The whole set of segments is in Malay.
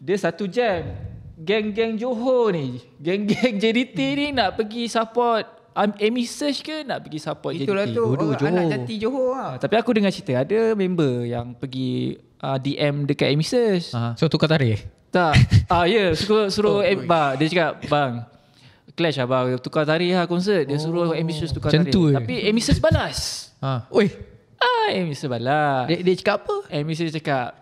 Dia satu jam. Geng-geng Johor ni, geng-geng JDT ni nak pergi support Amy Search ke nak pergi support Itulah JDT? tu anak jati Johor lah. Tapi aku dengar cerita ada member yang pergi DM dekat Amy Search. So tukar tarikh? Tak. Ya, suruh dia cakap, bang, clash lah bang, tukar tarikh lah konsert. Dia suruh Amy Search tukar tarikh. Tapi Amy Search balas. Oi. Amy Search balas. Dia cakap apa? Amy Search cakap,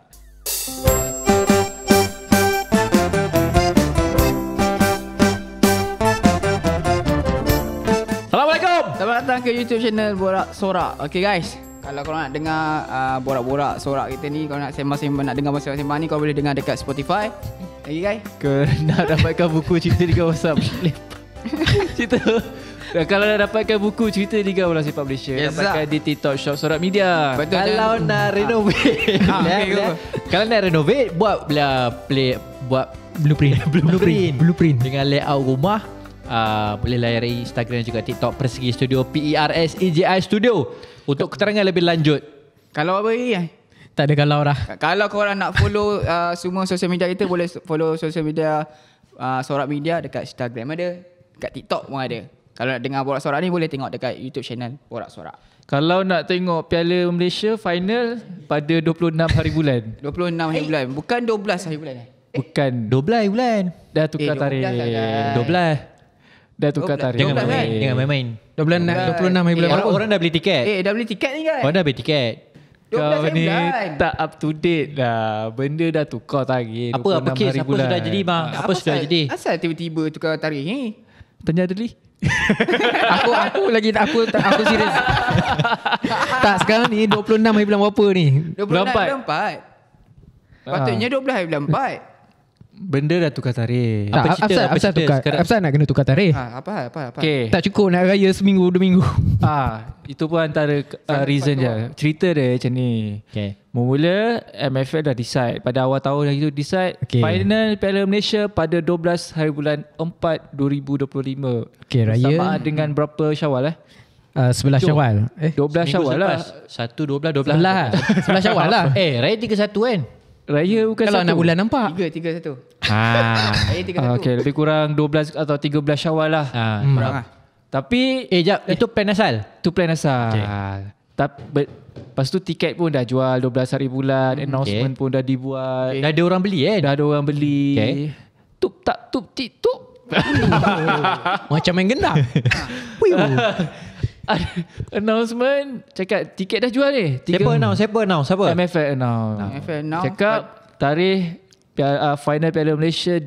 Selamat datang ke YouTube channel Borak Sorak. Okay guys, kalau korang nak dengar borak-borak sorak kita ni, korang nak sembang-sembang, nak dengar sembang-sembang ni, korang boleh dengar dekat Spotify. Lagi guys, nak dapatkan buku cerita Liga Bola cerita. Dan kalau nak dapatkan buku cerita Liga Bola Sepak Malaysia, dapatkan di TikTok Shop Sorak Media. Betul. Kalau nak renovate, kalau nak renovate, buat blueprint dengan layout rumah. Boleh layari Instagram juga TikTok Persegi Studio, PERSEJI Studio untuk keterangan lebih lanjut. Kalau apa ni? Tak ada kalau dah. Kalau korang nak follow semua sosial media kita, boleh follow sosial media Sorak Media dekat Instagram ada, dekat TikTok pun ada. Kalau nak dengar Borak Sorak ni, boleh tengok dekat YouTube channel Borak Sorak. Kalau nak tengok Piala Malaysia final pada 26 hari bulan. 26 hari bulan, bukan 12 hari bulan. Bukan 12 bulan. Dah tukar tarikh. 12. Dah tukar tarikh. Jangan main-main. 26 hari bulan. Orang dah beli tiket. Dah beli tiket ni kan? Orang dah beli tiket. 12 Kau hari ni bulan. tak up to date lah. Benda dah tukar tarikh. Apa kes? Apa sudah jadi bang? Apa sudah jadi? Asal tiba-tiba tukar tarikh ni? Tanya Adli. aku serius. Tak, sekarang ni 26 hari bulan berapa ni? 26 bulan 4. Patutnya 12 hari bulan 4. Benda dah tukar tarikh. Apa cerita? Apasal nak kena tukar tarikh? Apa? Okay. Tak cukup nak raya seminggu 2 minggu. Itu pun antara reason je. Cerita dia macam ni. Okay. Mula MFL dah decide pada awal tahun lagi tu decide final Piala Malaysia pada 12 hari bulan 4 2025. Okay, raya Bersamaan dengan berapa Syawal 11 Syawal. 12 Syawal lah. 1 12 12. 11 Syawal lah. Raya 31 kan? Raya bukan Kalau satu. nak bulan nampak. 3-1. Raya 31. Okay, lebih kurang 12 atau 13 Syawal lah. Kurang lah. Tapi jap, itu plan asal. tu plan asal. Lepas tu tiket pun dah jual 12 hari bulan, announcement pun dah dibuat. Dah ada orang beli kan? Dah ada orang beli. Tup tak tup tik tup. Macam main gendang. Announcement cakap tiket dah jual ni. Siapa announce? MFL announce. now Cakap tarikh final Piala Malaysia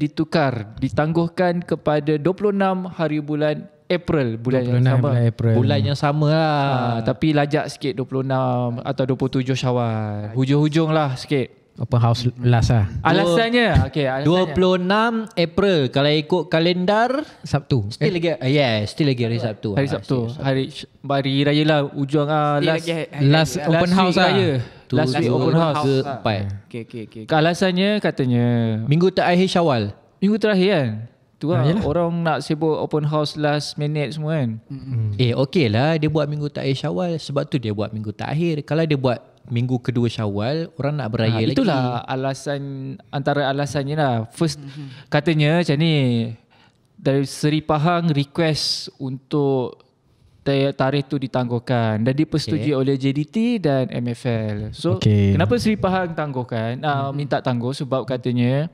ditangguhkan kepada 26 hari bulan April, bulan yang sama. Bulan yang sama lah. Tapi lajak sikit 26 atau 27 Syawal. Hujung-hujung lah sikit. Open house last lah. Alasannya 26 April. Kalau ikut kalendar Sabtu. still lagi hari Sabtu. Hari Sabtu. Hari raya lah ujung Last open house lah. Last week open house. Okay. Alasannya katanya Minggu terakhir Syawal. minggu terakhir kan. Tu lah orang nak sibuk open house last minute semua kan. Okey lah dia buat minggu terakhir Syawal. Sebab tu dia buat minggu terakhir. Kalau dia buat minggu kedua Syawal, orang nak beraya lagi. Itulah antara alasannya lah. First katanya macam ni, dari Seri Pahang request untuk tarikh tu ditangguhkan dan dipersetujui oleh JDT dan MFL. So kenapa Seri Pahang tangguhkan, minta tangguh sebab katanya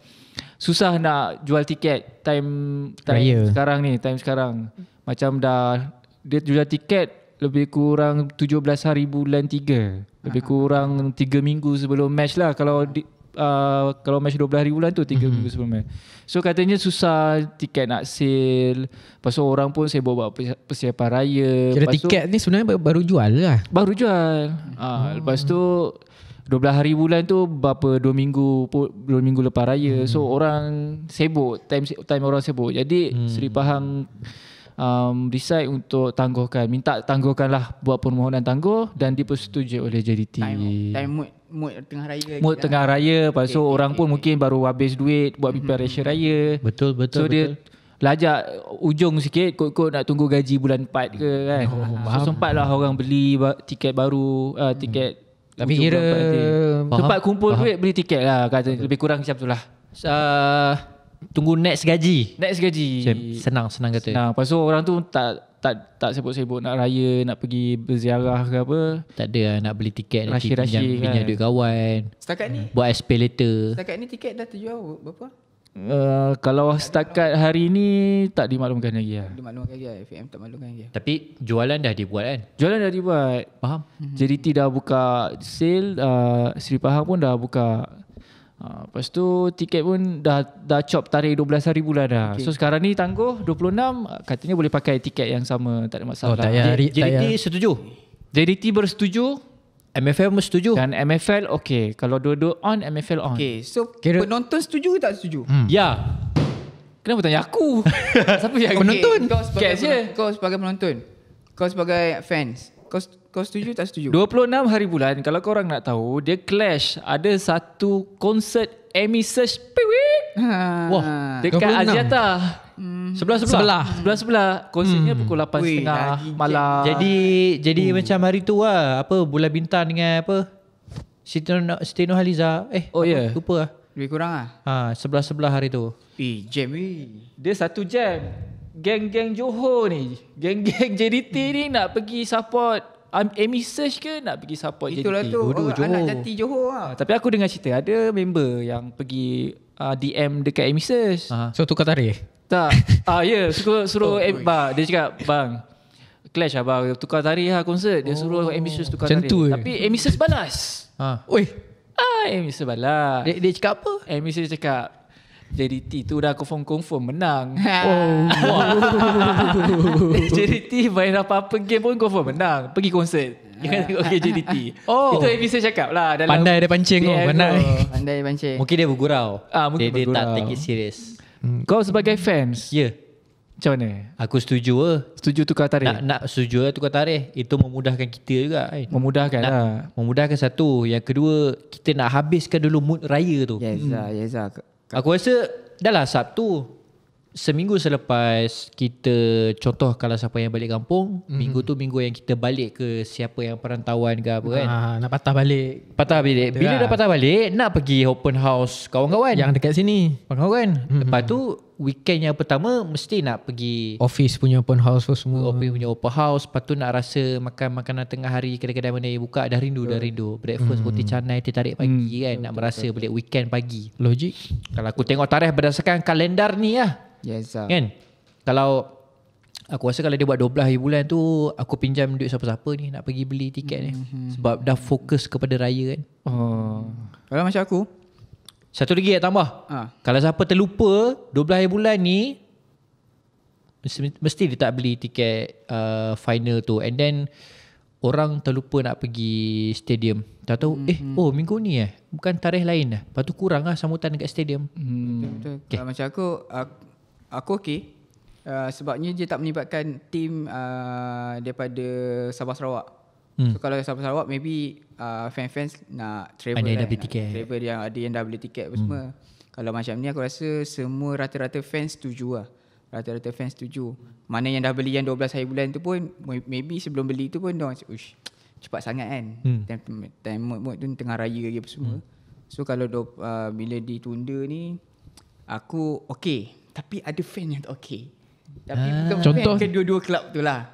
susah nak jual tiket time sekarang ni, time sekarang. Macam dah dia jual tiket lebih kurang 17 hari bulan 3. Lebih kurang 3 minggu sebelum match lah. Kalau match 12 hari bulan tu 3 minggu sebelum match. So katanya susah tiket nak sale. Lepas tu orang pun sibuk buat persiapan raya. Kira tiket ni sebenarnya baru jual lah. Baru jual. Lepas tu 12 hari bulan tu berapa 2 minggu lepas raya. So orang sibuk, time orang sibuk. Jadi Seri Pahang decide untuk minta tangguhkanlah, buat permohonan tangguh dan dipersetujui oleh JDT. Time mood tengah raya. Mood tengah raya. Lepas tu orang pun mungkin baru habis duit buat preparation raya. Betul. So dia lajak ujung sikit, kot-kot nak tunggu gaji bulan 4 ke kan. So sempatlah orang beli tiket baru, tiket. Tapi kira sempat kumpul duit beli tiket lah, kata lebih kurang macam tu lah. Tunggu next gaji. Next gaji. Macam senang kata. Nah, lepas tu orang tu tak sibuk-sibuk nak raya, nak pergi berziarah ke apa. Tak ada lah, nak beli tiket nanti Rashi-rashi pinjam kan. duit kawan. Setakat ni Buat SP later. Setakat ni tiket dah terjual berapa? Kalau setakat hari ni tak dimaklumkan lagi lah. Dia maklumkan lagi lah. FAM tak maklumkan lagi. Tapi jualan dah dibuat kan? Jualan dah dibuat. Faham? JDT dah buka sale, Seri Pahang pun dah buka. Lepas tu tiket pun dah chop tarikh 12 hari bulan dah. Okay. So sekarang ni tangguh 26, katanya boleh pakai tiket yang sama, tak ada masalah. tak payah JDT setuju? JDT bersetuju MFL pun setuju? dan MFL okey. Kalau dua-dua on, MFL on. Okay, so Kira- penonton setuju ke tak setuju? Ya. Kenapa tanya aku? Siapa yang Penonton. Catch Kau sebagai penonton. Kau sebagai fans. Kau setuju tak setuju? 26 hari bulan, kalau korang nak tahu, dia clash. Ada satu konsert Amy Search Wah, dekat 26. Aziata. Sebelah. Konsertnya pukul Wih, 8.30 lagi malam. Jadi macam hari tu lah. Apa, Bulan Bintang dengan apa? Siti Nurhaliza. Oh, ya. Lupa lah. Lebih kurang lah. Sebelah hari tu. Jam Dia satu jam. Geng-geng Johor ni, geng-geng JDT ni nak pergi support Amy Search ke nak pergi support Itulah JDT? tu Dua-dua orang anak Johor. jati Johor lah. Tapi aku dengar cerita ada member yang pergi DM dekat Amy Search. So tukar tarikh. Tak. Ya, suruh bang. Dia cakap, bang, clash lah bang, tukar tarikh lah konsert. Dia suruh Amy Search tukar Macam tarikh. tu je. Tapi Amy Search balas. Oi. Amy Search balas. Dia cakap apa? Amy Search cakap, JDT tu dah confirm menang. JDT main apa-apa game pun confirm menang. Pergi konsert. Jangan tengok game JDT. Itu Amy Search cakap lah dalam Pandai dia pancing tu, DM pandai. tu. Pandai pancing. Mungkin dia bergurau. Mungkin dia tak bergurau. take it serious. Kau sebagai fans, Ya. macam mana? Aku setuju lah. Setuju tukar tarikh? Nak setuju lah tukar tarikh. Itu memudahkan kita juga kan. Memudahkan lah. Memudahkan satu. Yang kedua, kita nak habiskan dulu mood raya tu. Yes lah. Aku rasa dah lah Sabtu. Seminggu selepas kita, contoh kalau siapa yang balik kampung, minggu tu minggu yang kita balik ke siapa yang perantauan ke apa kan. Nak patah balik. Patah balik. Bila dah patah balik, nak pergi open house kawan-kawan. Yang dekat sini. Kawan-kawan. Lepas tu weekend yang pertama mesti nak pergi Office punya open house tu semua. Open punya open house. Lepas tu nak rasa makan makanan tengah hari, kedai-kedai mana yang buka. Dah rindu. Breakfast roti canai, teh tarik pagi kan. Nak merasa balik weekend pagi. Logik. Kalau aku tengok tarikh berdasarkan kalendar ni lah. Yes lah. Kan? Kalau aku rasa kalau dia buat 12 hari bulan tu, aku pinjam duit siapa-siapa ni nak pergi beli tiket ni. Sebab dah fokus kepada raya kan. Kalau macam aku, Satu lagi nak tambah. Kalau siapa terlupa 12 hari bulan ni, mesti dia tak beli tiket final tu. And then orang terlupa nak pergi stadium. Tak tahu minggu ni bukan tarikh lain dah. Lepas tu kurang lah sambutan dekat stadium. betul. Kalau macam aku okey. Sebabnya dia tak melibatkan tim daripada Sabah Sarawak. So kalau Sabah Sarawak maybe fans nak travel Ada yang kan, dah beli tiket. Travel yang ada yang dah beli tiket apa semua. Kalau macam ni aku rasa semua rata-rata fans setuju lah. Rata-rata fans setuju. Mana yang dah beli yang 12 hari bulan tu pun maybe sebelum beli tu pun dia macam cepat sangat kan. Time mood tu tengah raya lagi apa semua. So kalau bila ditunda ni aku okey. Tapi ada fan yang tak okey. Tapi bukan Contoh? fan kedua-dua kelab tu lah.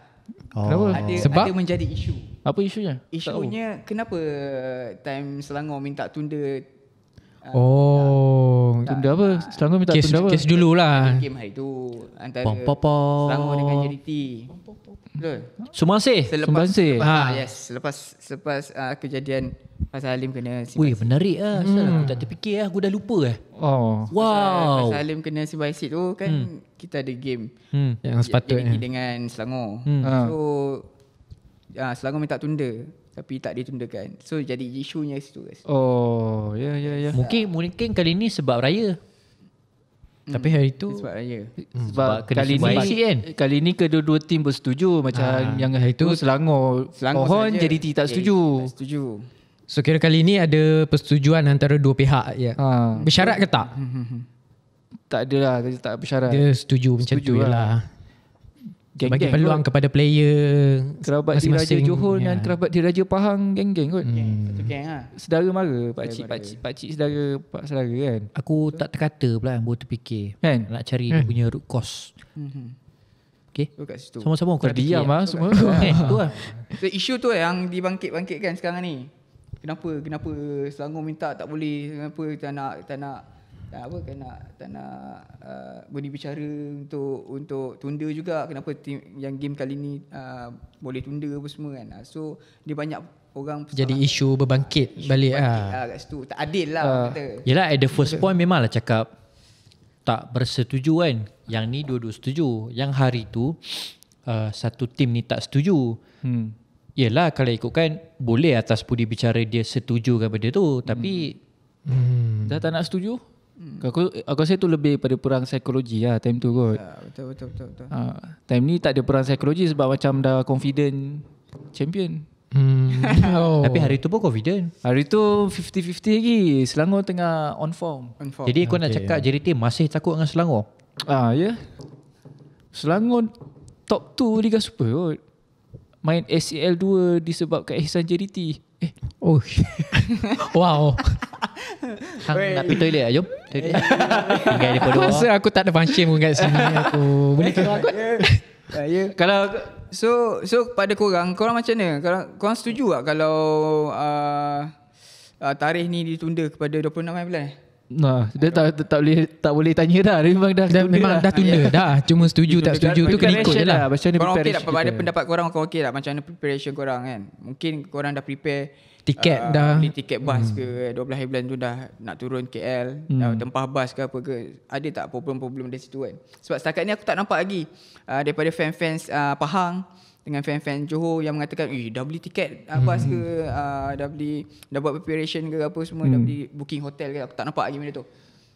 Kenapa? Sebab? Ada menjadi isu. Apa isunya? Isunya kenapa time Selangor minta tunda Tunda apa? Selangor minta Kes tunda apa? kes dululah. game hari tu antara Pom-pom-pom. Selangor dengan JDT. Betul. Sumbasih. Sumbangsih. Yes, selepas kejadian Pasal Halim kena Wih menarik lah. Aku tak terfikir lah. Aku dah lupa lah. Wow. Pasal Halim kena Simba Asid tu kan kita ada game Yang sepatutnya. JDT dengan Selangor. So Selangor minta tunda tapi tak ditundakan. So jadi isunya situ guys. Ya. Mungkin kali ni sebab raya. Tapi hari tu Sebab raya. Sebab kena kali Simba ni Asid kan? Kali ni kedua-dua tim bersetuju. Macam yang hari tu Selangor pohon saja. JDT tak setuju. Tak setuju. So kira kali ni ada persetujuan antara dua pihak ya. Bersyarat ke tak? Tak ada lah, tak bersyarat. Dia setuju macam Setuju tu lah. lah. Bagi peluang kepada player kerabat Diraja masing-masing. Johor dengan kerabat Diraja Pahang geng-geng kot. Satu geng lah. Saudara mara, pakcik saudara, pak saudara kan. Aku tak terkata pula, baru terfikir Kan? nak cari dia punya root cause. Okay, So kat situ. sama-sama aku nak fikir. Terdiam lah semua. Tu lah. So isu tu yang dibangkit-bangkitkan sekarang ni. Kenapa Selangor minta tak boleh, kenapa tak nak boleh bicara untuk tunda juga, kenapa tim yang game kali ni boleh tunda apa semua kan. So dia banyak orang Jadi isu berbangkit balik lah. kat situ. Tak adil lah kata. Yelah, at the first point memanglah cakap tak bersetuju kan. Yang ni dua-dua setuju. Yang hari tu satu tim ni tak setuju. Yelah, kalau ikutkan boleh atas budi bicara dia setuju kan benda tu. Tapi Dah tak nak setuju. Aku rasa tu lebih pada perang psikologi lah time tu kot. Betul. Time ni tak ada perang psikologi sebab macam dah confident champion. tapi hari tu pun confident. Hari tu 50-50 lagi. Selangor tengah on form. Jadi kau nak cakap JDT masih takut dengan Selangor? Ya. Selangor top 2 Liga Super kot. Main ACL 2 disebabkan Ihsan JDT. Oh. Wow. Hang nak pergi toilet lah, jom. Toilet. Tinggal dia Aku pada rasa aku tak ada function pun kat sini. Aku boleh keluar kot. Kalau so pada korang macam mana? Korang setuju tak kalau tarikh ni ditunda kepada 26 bulan? Nah, dia tak boleh tanya dah. Dia memang dah Memang dah tunda dah. Cuma setuju tak setuju tu kena ikut je lah. Macam mana Korang okey tak? preparation Pada kita? pendapat korang okey tak? Macam mana preparation korang kan? Mungkin korang dah prepare Tiket dah. beli tiket bas ke 12 hari bulan tu dah nak turun KL, dah tempah bas ke apa ke. Ada tak problem-problem dari situ kan? Sebab setakat ni aku tak nampak lagi daripada fan-fans Pahang dengan fan-fan Johor yang mengatakan dah beli tiket bas ke, dah buat preparation ke apa semua, dah beli booking hotel ke. Aku tak nampak lagi benda tu.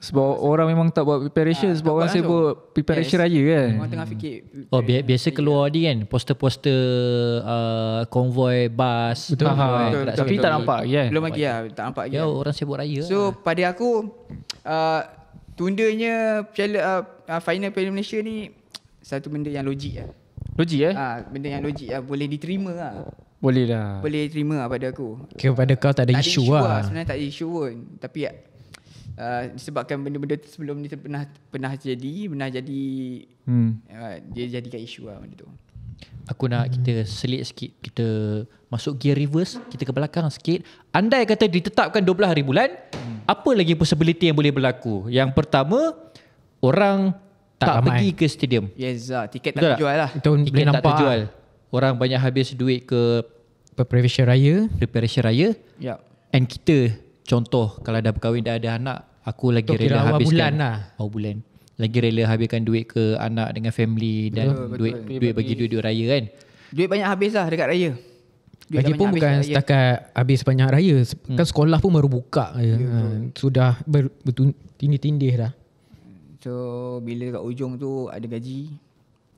Sebab orang memang tak buat preparation. Sebab orang sibuk preparation raya kan. Orang tengah fikir biasa keluar ni kan poster-poster konvoi bas. Betul. Betul. Tapi tak nampak lagi kan. Belum lagi lah, tak nampak lagi Ya, lah. orang sibuk raya. So pada aku tundanya final Piala Malaysia ni satu benda yang logik lah. Logik Benda yang logik lah, boleh diterima lah. Boleh dah. Boleh terima lah pada aku. Kepada kau tak ada isu lah. Sebenarnya tak ada isu pun. Tapi disebabkan benda-benda tu sebelum ni pernah jadi dia jadikan isu lah benda tu. Aku nak kita selit sikit, kita masuk gear reverse, kita ke belakang sikit. Andai kata ditetapkan 12 hari bulan, apa lagi possibility yang boleh berlaku? Yang pertama, orang tak ramai. pergi ke stadium. Yes lah, tiket Betul tak tak? terjual lah. Itu boleh Tiket tak nampak terjual. Orang banyak habis duit ke preparation raya. preparation raya. Ya. And kita, contoh kalau dah berkahwin dah ada anak, aku lagi Tu kira rela awal habiskan bulan lah. awal bulan. Lagi rela habiskan duit ke anak dengan family dan duit bagi duit raya kan. Duit banyak habis lah dekat raya. Duit dah Lagi pun banyak bukan habis dekat raya. setakat habis banyak raya. Kan sekolah pun baru buka je. Sudah bertindih dah. So bila dekat ujung tu ada gaji,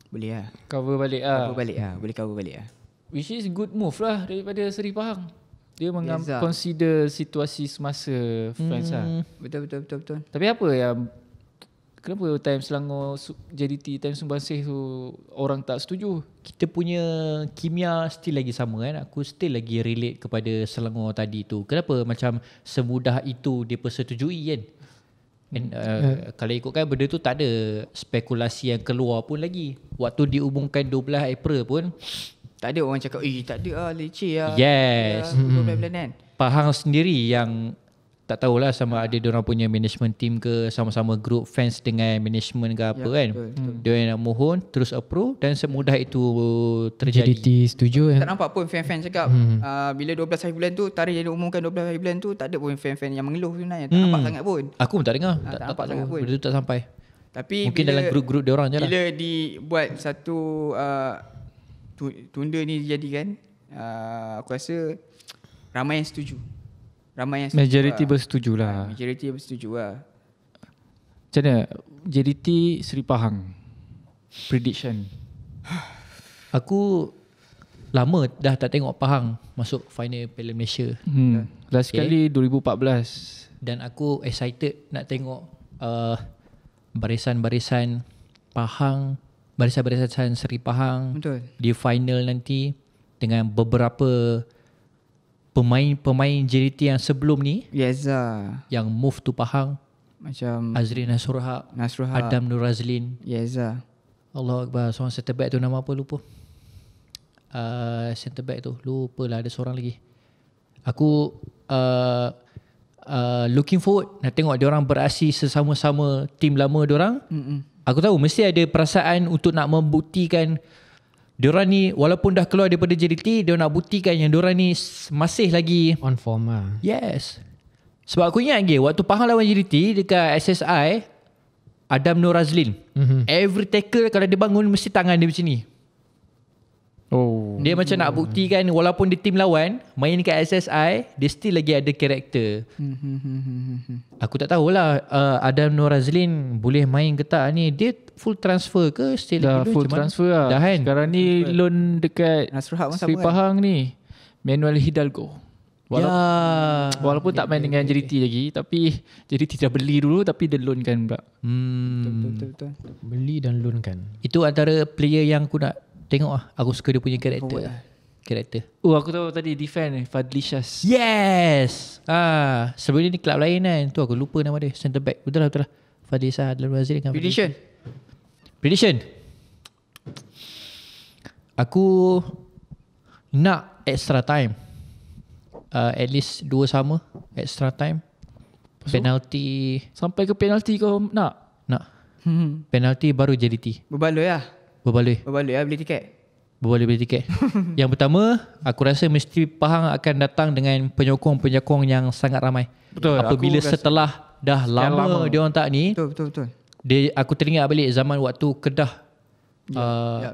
boleh lah. Cover balik lah. Cover balik lah. Boleh cover balik lah. Which is good move lah daripada Seri Pahang. Dia Yes, lah. consider situasi semasa fans lah. Betul. Tapi apa yang kenapa time Selangor JDT time Sumbangsih tu orang tak setuju? Kita punya kimia still lagi sama kan. Aku still lagi relate kepada Selangor tadi tu. Kenapa macam semudah itu dia persetujui kan? And, kalau ikutkan benda tu tak ada spekulasi yang keluar pun lagi. Waktu diumumkan 12 April pun Tak ada orang cakap tak ada lah, leceh lah. Yes. 12 bulan kan. Pahang sendiri yang tak tahulah sama ada diorang punya management team ke sama-sama group fans dengan management ke apa kan. Dia yang nak mohon terus approve dan semudah itu terjadi. JDT setuju Tak kan. nampak pun fan-fan cakap bila 12 hari bulan tu, tarikh yang diumumkan 12 hari bulan tu, tak ada pun fan-fan yang mengeluh sebenarnya. Tak nampak sangat pun. Aku pun tak dengar. tak Tak nampak sangat tahu. pun. Benda tu tak sampai. Tapi Mungkin dalam grup-grup diorang je lah. Bila dibuat satu tunda ni dijadikan, aku rasa ramai yang setuju. Majority bersetuju lah. Majority bersetuju lah. Macam mana? JDT Seri Pahang. Prediction. Aku lama dah tak tengok Pahang masuk final Piala Malaysia. Last kali 2014. Dan aku excited nak tengok barisan-barisan Pahang Barisan-barisan Seri Pahang Betul. di final nanti dengan beberapa pemain JDT yang sebelum ni Yeza. yang move to Pahang, Macam Azrin Nasrul Nasrul Haq. Adam Nur Razlin. Yeza. Allah Akbar. Seorang center back tu nama apa lupa. Center back tu lupa lah, ada seorang lagi. Aku looking forward nak tengok diorang beraksi sesama-sama tim lama diorang. Aku tahu mesti ada perasaan untuk nak membuktikan diorang ni walaupun dah keluar daripada JDT, dia nak buktikan yang diorang ni masih lagi On form lah. yes. Sebab aku ingat lagi waktu Pahang lawan JDT dekat SSI, Adam Nur Razlin, every tackle kalau dia bangun mesti tangan dia macam ni. Oh. Dia macam nak buktikan walaupun di tim lawan main kat SSI, dia still lagi ada karakter. Aku tak tahulah Adam Nur Razlin boleh main ke tak ni. Dia full transfer ke still Dah lagi full macam mana? transfer lah. Dah kan? Sekarang ni loan dekat Nasrul Haq pun Seri sama kan? Pahang ni, Manuel Hidalgo. Walaupun tak main dengan JDT lagi, tapi JDT dah beli dulu tapi dia loan kan pula. Betul. Beli dan loan kan. Itu antara player yang aku nak tengok lah. Aku suka dia punya karakter. Oh, aku tahu tadi defend Fadli Syaz. Yes. Sebelum ni kelab lain kan. Tu aku lupa nama dia. Center back. Betul lah. Fadli Syaz Adlan Razil kan. Prediction. Aku nak extra time. At least 2 sama extra time. Penalty. Sampai ke penalti kau nak? Penalty baru JDT. Berbaloi lah. Berbaloi Beli tiket. beli tiket. Yang pertama, aku rasa mesti Pahang akan datang dengan penyokong-penyokong yang sangat ramai. Betul. Apabila setelah dah lama dia orang tak ni, Betul. aku teringat balik zaman waktu Kedah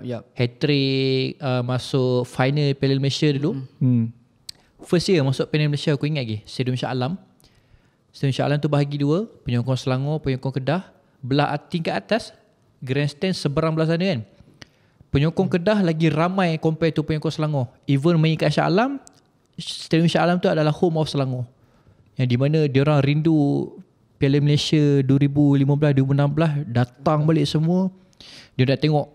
Yup. hat-trick masuk final Piala Malaysia dulu. First year masuk Piala Malaysia aku ingat lagi, Stadium Shah Alam. Stadium Shah Alam tu bahagi 2, penyokong Selangor, penyokong Kedah. Belah tingkat atas grandstand seberang belah sana kan. Penyokong Kedah lagi ramai compare tu penyokong Selangor. Even main kat Shah Alam, Stadium Shah Alam tu adalah home of Selangor. Yang di mana diorang rindu Piala Malaysia 2015-2016, datang balik semua. Dia nak tengok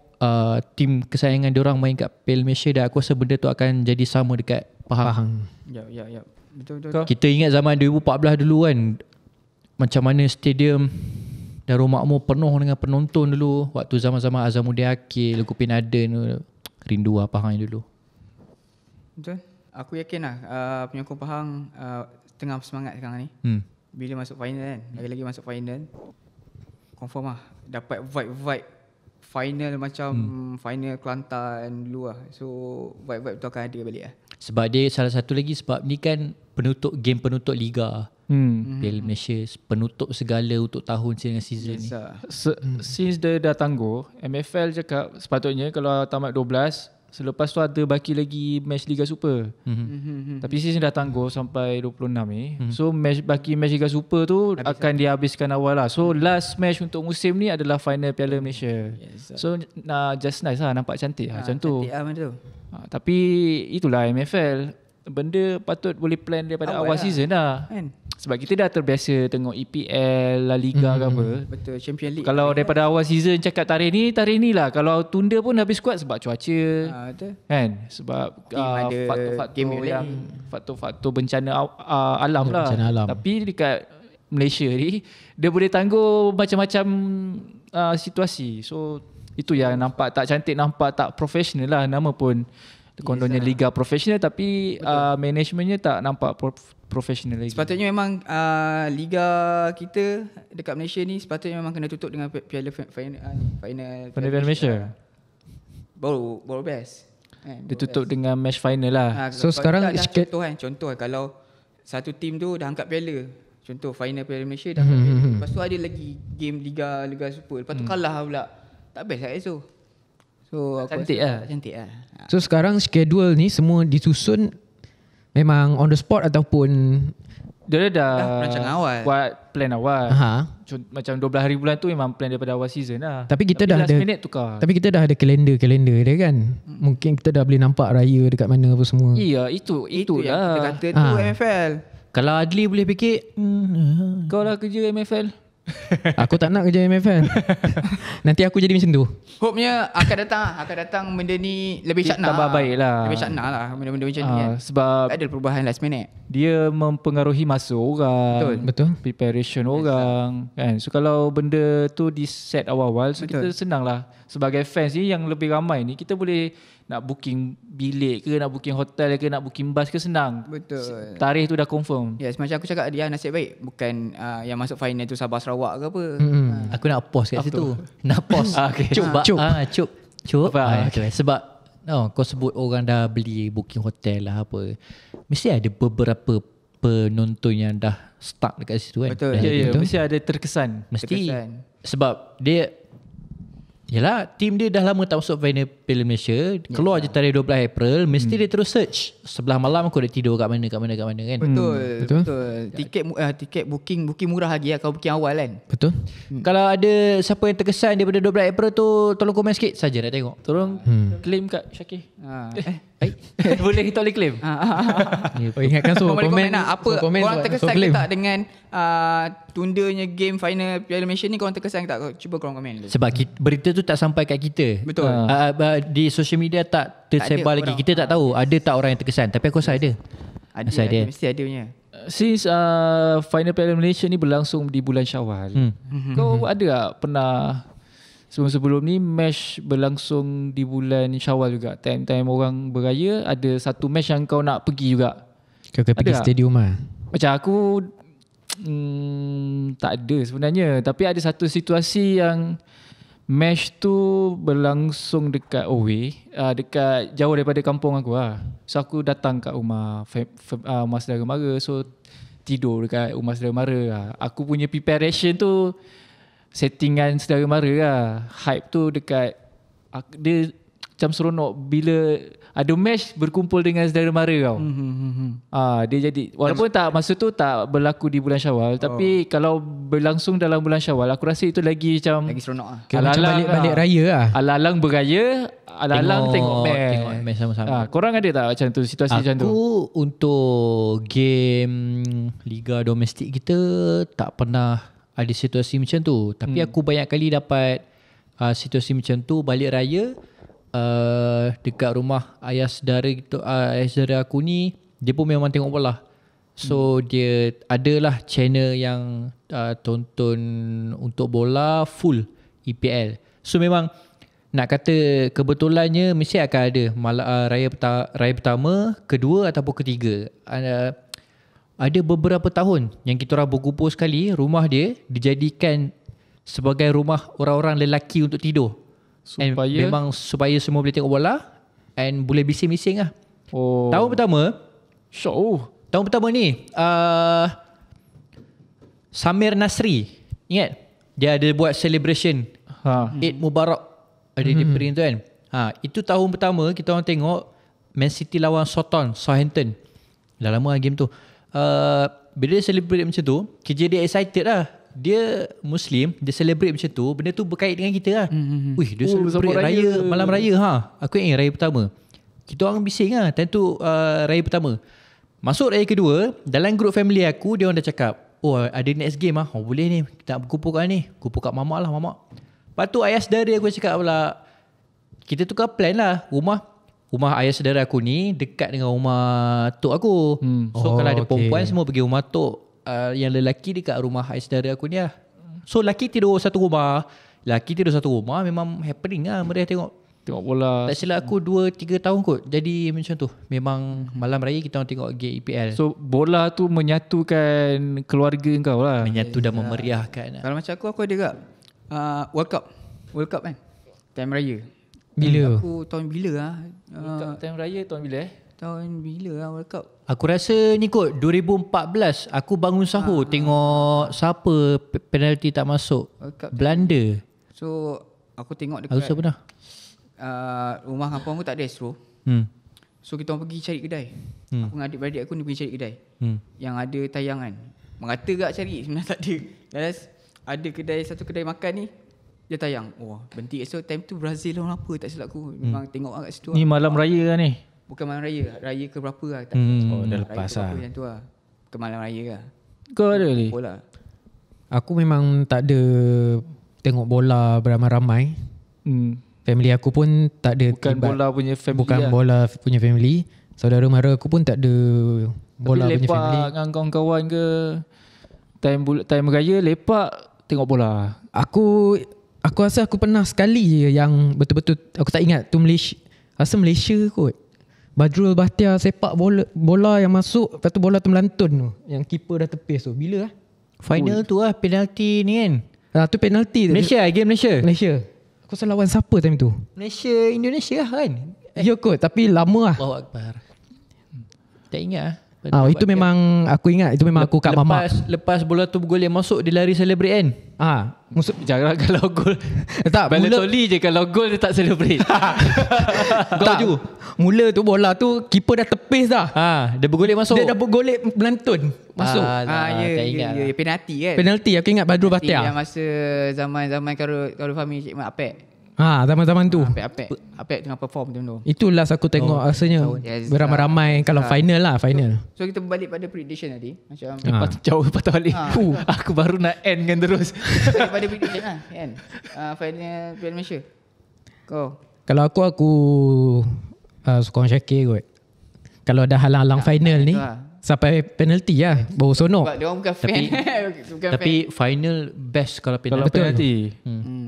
tim kesayangan diorang main kat Piala Malaysia, dan aku rasa benda tu akan jadi sama dekat Pahang. Yup. Betul. Kita ingat zaman 2014 dulu kan, macam mana stadium Darul Makmur penuh dengan penonton dulu. Waktu zaman-zaman Azamuddin Akil, Lukupin Aden tu. Rindu lah Pahang dulu. Betul. Aku yakin lah penyokong Pahang tengah semangat sekarang ni. Bila masuk final kan, lagi-lagi masuk final, confirm lah dapat vibe final macam final Kelantan dulu lah. So vibe tu akan ada balik lah. Sebab dia salah satu lagi, sebab ni kan game penutup Liga Piala Malaysia, penutup segala untuk tahun dengan season ni. Since dia dah tangguh, MFL cakap sepatutnya kalau tamat 12, selepas tu ada baki lagi match Liga Super. Tapi since dah tangguh sampai 26 ni, so baki match Liga Super tu akan dihabiskan awal lah. So last match untuk musim ni adalah final Piala Malaysia. So just nice lah, nampak cantik lah macam tu. Cantik lah macam tu. Tapi itulah MFL, benda patut boleh plan daripada awal season lah kan? Sebab kita dah terbiasa tengok EPL, La Liga ke apa. Betul, Champion League. Kalau daripada awal season cakap tarikh ni lah, kalau tunda pun habis kuat sebab cuaca. Betul. Kan? Sebab faktor-faktor bencana alam lah. Bencana alam. Tapi dekat Malaysia ni, dia boleh tangguh macam-macam situasi. So itu yang nampak tak cantik, nampak tak profesional lah. Nama pun kononnya liga profesional, tapi managementnya tak nampak profesional lagi. Sepatutnya memang liga kita dekat Malaysia ni sepatutnya memang kena tutup dengan Piala final Malaysia. Baru best. Dia tutup dengan match final lah. So sekarang contoh kalau satu tim tu dah angkat piala, contoh final Piala Malaysia dah angkat piala. Lepas tu ada lagi game Liga Super. Lepas tu kalah pula. Tak best lah so. So cantik lah. So sekarang schedule ni semua disusun memang on the spot ataupun dia dah rancang awal, buat plan awal. Macam 12 hari bulan tu memang plan daripada awal season lah. Tapi kita dah last ada minute tukar. Tapi kita dah ada kalender dia kan. Mungkin kita dah boleh nampak raya dekat mana apa semua. Iya, itu yang kita lah. kata tu MFL. Kalau Adli boleh fikir, Kau dah kerja MFL. Aku tak nak kerja MFL. Nanti aku jadi macam tu. Hope-nya akan datang benda ni lebih syakna. Tambah baik lah. Lebih syakna lah benda-benda macam ni kan. Sebab tak ada perubahan last minute. dia mempengaruhi masa orang. Betul. Preparation orang kan. So kalau benda tu di set awal-awal, so Betul. kita senang lah. Sebagai fans ni yang lebih ramai ni, kita boleh nak booking bilik ke, nak booking hotel ke, nak booking bus ke, senang. Betul. Tarikh tu dah confirm. Yes, macam aku cakap dia nasib baik bukan yang masuk final tu Sabah Sarawak ke apa. Aku nak pause kat situ. Nak pause. Okay. Cuk. Apa? Okay. Sebab kau sebut orang dah beli booking hotel lah apa. Mesti ada beberapa penonton yang dah stuck dekat situ kan. Betul. Ya, mesti ada terkesan. Mesti. Terkesan. Sebab dia yalah, tim dia dah lama tak masuk final Piala Malaysia. Keluar je tarikh 12 April, mesti dia terus search. Sebelah malam aku dah tidur kat mana kan. Betul. Tiket booking murah lagi lah kalau booking awal kan. Betul. Kalau ada siapa yang terkesan daripada 12 April tu, tolong komen sikit saja nak tengok. Tolong claim kat Syakir. Boleh, tak boleh claim. Oh, ingatkan so Kau boleh komen komen lah apa korang terkesan ke tak dengan tundanya game final Piala Malaysia ni, korang terkesan ke tak? Cuba korang komen dulu. Sebab berita tu tak sampai kat kita. Betul. Di social media tak tersebar ada lagi. orang. Kita tak tahu ada tak orang yang terkesan. Tapi aku rasa ada. Ada, mesti ada punya. Since final Piala Malaysia ni berlangsung di bulan Syawal, kau ada tak pernah sebelum ni match berlangsung di bulan Syawal juga? Time-time orang beraya, ada satu match yang kau nak pergi juga? Kau kena pergi Ada tak? stadium lah. Macam aku tak ada sebenarnya. Tapi ada satu situasi yang match tu berlangsung dekat away, dekat jauh daripada kampung aku lah. So aku datang kat rumah rumah saudara mara. So tidur dekat rumah saudara mara lah. Aku punya preparation tu settingan saudara mara lah. Hype tu dekat dia macam seronok bila ada match berkumpul dengan saudara mara kau. Dia jadi walaupun tak masa tu tak berlaku di bulan Syawal, tapi kalau berlangsung dalam bulan Syawal, aku rasa itu lagi macam Lagi seronok lah. Kira macam balik raya lah. Alang-alang beraya, alang-alang tengok match. Tengok match sama-sama. Korang ada tak macam tu, situasi macam tu? Aku untuk game Liga domestik kita tak pernah ada situasi macam tu. Tapi aku banyak kali dapat situasi macam tu balik raya. Dekat rumah ayah saudara aku ni, dia pun memang tengok bola. So dia adalah channel yang tonton untuk bola full EPL. So memang nak kata kebetulannya mesti akan ada raya pertama, kedua ataupun ketiga. Ada beberapa tahun yang kita orang berkumpul sekali, rumah dia dijadikan sebagai rumah orang-orang lelaki untuk tidur. Memang supaya semua boleh tengok bola and boleh bising-bising lah. Tahun pertama tahun pertama ni Samir Nasri, ingat dia ada buat celebration Eid Mubarak, ada di print tu kan. Itu tahun pertama kita orang tengok Man City lawan Southampton. Dah lama lah game tu. Bila dia celebrate macam tu, kerja dia excited lah. Dia Muslim, dia celebrate macam tu, benda tu berkait dengan kita lah. Wih, dia celebrate raya, malam raya. Aku ingat raya pertama. Kita orang bising lah, time tu raya pertama. Masuk raya kedua, dalam group family aku, dia orang dah cakap, ada next game lah. Boleh ni, kita nak berkumpul kat ni. Kumpul kat mamak lah, mamak. Lepas tu ayah saudara aku cakap pula, kita tukar plan lah. Rumah ayah saudara aku ni dekat dengan rumah tok aku. So kalau ada perempuan, semua pergi rumah tok. Yang lelaki dekat rumah saudara aku ni lah. So lelaki tidur satu rumah, memang happening lah mereka tengok bola. Tak silap aku 2-3 tahun kot jadi macam tu. Memang malam raya kita orang tengok game EPL. So bola tu menyatukan keluarga kau lah. Menyatu dan memeriahkan. Kalau macam aku ada tak World Cup kan, time raya. Bila? Aku tahun bila lah Time raya tahun bila Tahun bila lah World Cup. Aku rasa ni kot 2014 aku bangun sahur tengok siapa penalti tak masuk. Belanda. So aku tengok Aku rasa dekat pernah. Rumah kampung aku tak ada Astro. So kita orang pergi cari kedai. Aku dengan adik-beradik aku ni pergi cari kedai yang ada tayangan. Merata gak cari, sebenarnya tak ada. Ada kedai, satu kedai makan ni dia tayang. Bentik esok time tu Brazil lawan apa tak silap aku. Memang tengok kat situ. Ni malam raya lah ni. Bukan malam raya, raya ke berapa lah. Dah lepas lah. Macam tu lah. Bukan malam raya lah. Kau ada ni? Bola. Aku memang tak ada tengok bola beramai-ramai. Family aku pun tak ada. Bukan bola punya family. Bukan bola punya family. Saudara mara aku pun tak ada bola tapi punya family. lepak dengan kawan-kawan ke time raya lepak tengok bola. Aku rasa aku pernah sekali je yang betul-betul aku tak ingat tu Malaysia. Rasa Malaysia kot. Badrul Bahtiar sepak bola yang masuk, lepas tu bola tu melantun tu. Yang keeper dah tepis tu. Bila lah? Final tu lah penalti ni kan. Tu penalti. Malaysia, game Malaysia. Malaysia. Aku rasa lawan siapa time tu? Malaysia, Indonesia lah kan. Ya kot, tapi lama lah. Allahu Akbar. Tak ingat lah. Itu memang aku ingat, itu memang aku kat mamak. Lepas bola tu gol yang masuk, dia lari celebrate kan. Jangan kalau gol. Tak, Balotelli je kalau gol dia tak celebrate. Tak, mula tu bola tu keeper dah tepis dah. Dia bergolek masuk. Dia dah bergolek melantun masuk. Tak ingat lah. Penalti kan. Penalti aku ingat Badrul Bahtiar. Yang masa zaman Karul Fahmi Cik Mat Apek. Zaman-zaman tu. Apek tengah perform tu. Itu last aku tengok rasanya beramai-ramai kalau final lah, final. So kita berbalik pada prediction tadi. Macam Jauh patah balik. Aku baru nak end kan terus. balik pada prediction lah kan. Final Piala Malaysia. Kau. Kalau aku sokong Syakir kot. Kalau dah halang-halang final ni sampai penalti lah, baru sonok. Sebab dia orang bukan fan. Tapi final best kalau penalti.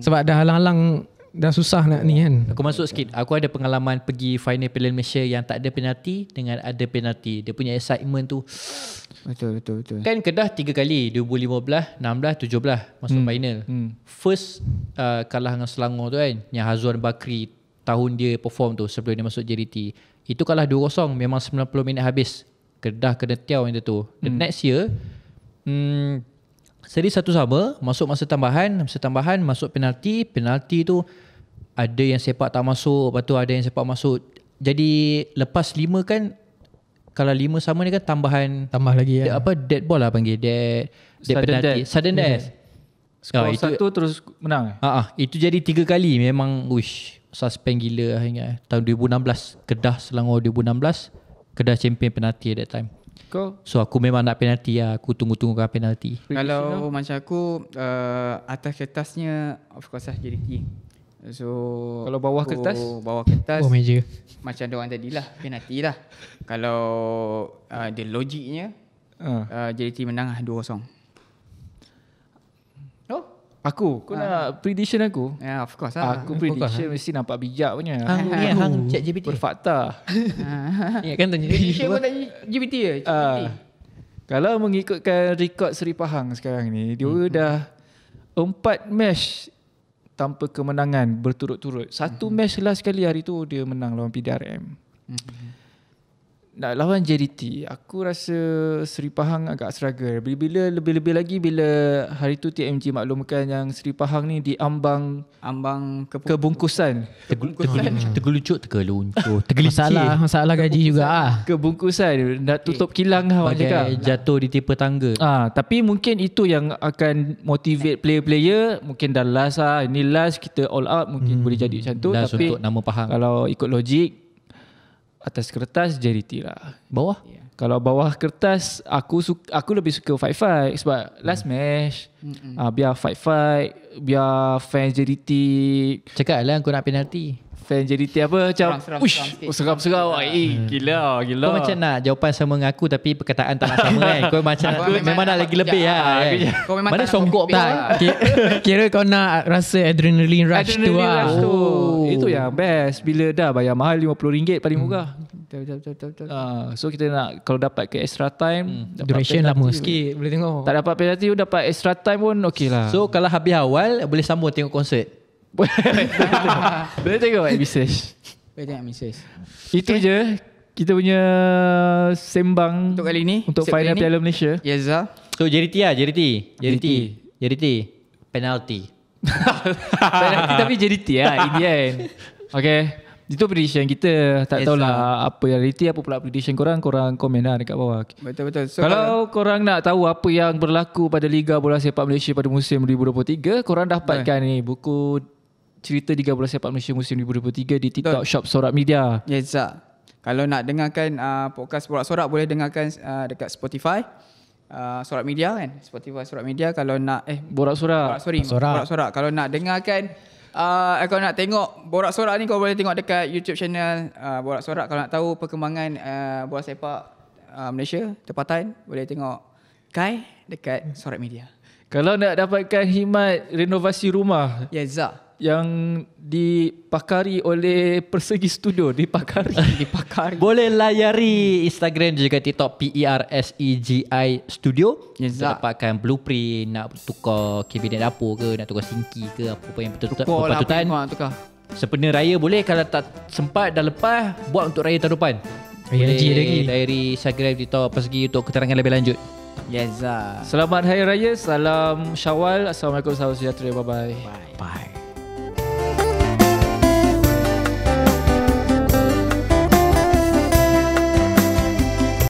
Sebab dah halang-halang, dah susah nak ni kan. Aku masuk sikit. Aku ada pengalaman pergi final Piala Malaysia yang tak ada penalti dengan ada penalti. Dia punya excitement tu. Betul. Kan Kedah 3 kali, 2015, 16, 17 masuk final. First kalah dengan Selangor tu kan, yang Hazwan Bakri tahun dia perform tu sebelum dia masuk JDT. Itu kalah 2-0, memang 90 minit habis. Kedah kena tiaw yang tu. The next year seri 1-1, masuk masa tambahan, masuk penalti tu ada yang sepak tak masuk, lepas tu ada yang sepak masuk. Jadi lepas 5 kan, kalau 5 sama ni kan tambah lagi ya. Dead ball lah panggil, dead penalti, sudden death. Skor 1 terus menang. Itu jadi 3 kali, memang suspend gila lah ingat. Tahun 2016 Kedah Selangor 2016, Kedah champion penalti at that time. So aku memang nak penalti lah. Aku tunggu-tunggu penalti. Kalau macam aku atas kertasnya of course lah JDT. So kalau bawah kertas meja. Macam dia orang tadi lah, penalti lah. Kalau dia logiknya JDT menang lah 2-0. Aku nak prediction aku. Ya, of course lah. Aku prediction mesti nampak bijak punya. Hang chat GPT. Berfakta. Ya kan tanya prediction pun tanya GPT je. Kalau mengikutkan rekod Seri Pahang sekarang ni, dia dah 4 match tanpa kemenangan berturut-turut. Satu match last sekali hari tu dia menang lawan PDRM. Nak lawan JDT, aku rasa Seri Pahang agak struggle. Bila lebih-lebih lagi bila hari tu TMG maklumkan yang Seri Pahang ni diambang kebungkusan. Tergeluncur. Masalah gaji juga Kebungkusan nak tutup kilang lah orang cakap. Jatuh di tipe tangga. Tapi mungkin itu yang akan motivate player-player. Mungkin dah last lah, ini last kita all out, mungkin boleh jadi macam tu. Last tapi untuk nama Pahang. kalau ikut logik, atas kertas JDT lah. Bawah? Kalau bawah kertas aku lebih suka fight sebab last match biar fight, biar fans JDT cakap lah aku nak penalti. Fan JDT apa macam seram-seram. Gila. Kau macam nak jawapan sama dengan aku tapi perkataan tak nak sama kan. Kau macam memang nak lagi lebih lah kan. Kau memang mana songkok tak. Kira kau nak rasa adrenaline rush tu lah. Itu yang best. Bila dah bayar mahal RM50 paling murah. Betul. So kita nak kalau dapat ke extra time, duration lama sikit boleh tengok. Tak dapat penalti pun dapat extra time pun okey lah. So kalau habis awal boleh sambung tengok konsert. Boleh tengok message. Itu je kita punya sembang untuk kali ni, untuk final Piala Malaysia. Yes Zal. So JDT penalti tapi JDT lah in the end. Okay, itu prediction kita. Tak tahulah apa yang reality, apa pula prediction korang komen lah dekat bawah. Betul. So kalau korang nak tahu apa yang berlaku pada Liga Bola Sepak Malaysia pada musim 2023, korang dapatkan ni buku cerita Liga Bola Sepak Malaysia musim 2023 di TikTok Shop Sorak Media. Yes Zal. Kalau nak dengarkan podcast Borak Sorak, boleh dengarkan dekat Spotify. Sorak Media kan, Spotify Sorak Media. Kalau nak Borak Sorak. Borak Sorak. Kalau nak dengarkan, kalau nak tengok Borak Sorak ni, kau boleh tengok dekat YouTube channel Borak Sorak. Kalau nak tahu perkembangan bola sepak Malaysia tempatan, boleh tengok Kai dekat Sorak Media. Kalau nak dapatkan khidmat renovasi rumah yang dipakari oleh Persegi Studio, dipakari. Boleh layari Instagram juga TikTok PERSEGI Studio. Untuk dapatkan blueprint, nak tukar kabinet dapur ke, nak tukar sinki ke, apa-apa yang berpatutan. Sempena raya boleh, kalau tak sempat dah lepas, buat untuk raya tahun depan. Boleh lagi. Layari Instagram TikTok Persegi untuk keterangan lebih lanjut. Yes. Selamat Hari Raya, salam Syawal. Assalamualaikum, salam sejahtera. Bye-bye. Bye.